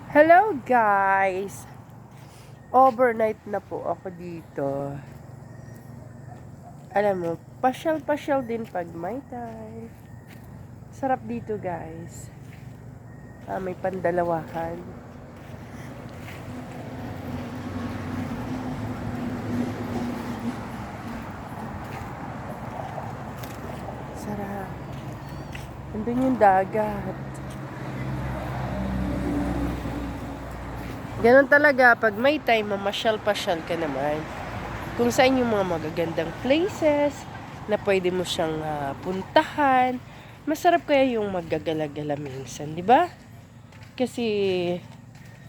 Hello guys! Overnight na po ako dito. Alam mo, pasyal-pasyal din pag may time. Sarap dito guys. May pandalawahan. Sarap. Andun yung dagat. Ganon talaga, pag may time, mamasyal-pasyal ka naman. Kung saan yung mga magagandang places na pwede mo siyang puntahan. Masarap kaya yung maggagala-gala minsan, di ba? Kasi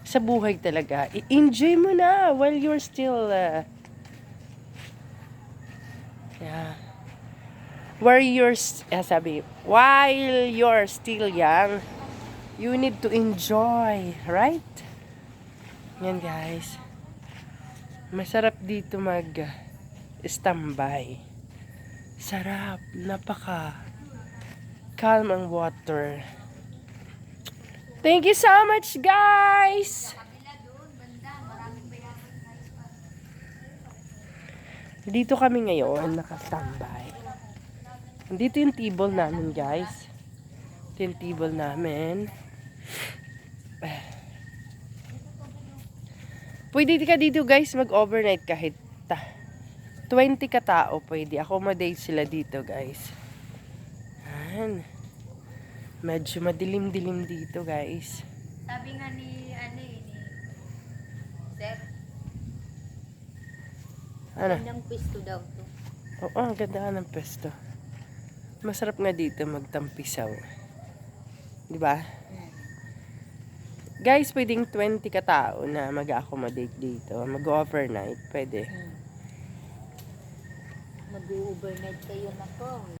sa buhay talaga, i-enjoy mo na while you're still while you're still young, you need to enjoy, right? Yan guys. Masarap dito mag-standby. Sarap, napaka calm ang water. Thank you so much guys. Dito kami ngayon naka-standby. Dito yung table namin guys. Ito yung table namin. Pwede ka dito guys mag-overnight kahit 20 ka tao pwede. Accommodate sila dito guys. Yan. Medyo madilim-dilim dito guys. Sabi nga ni Sir, Ano? gandang pisto daw to. Oo, ang ganda nga ng pesto. Masarap nga dito magtampisaw. Di ba? Guys, pwedeng 20 ka tao na mag-accommodate dito. Mag-overnight. Pwede. Mag-overnight kayo na po.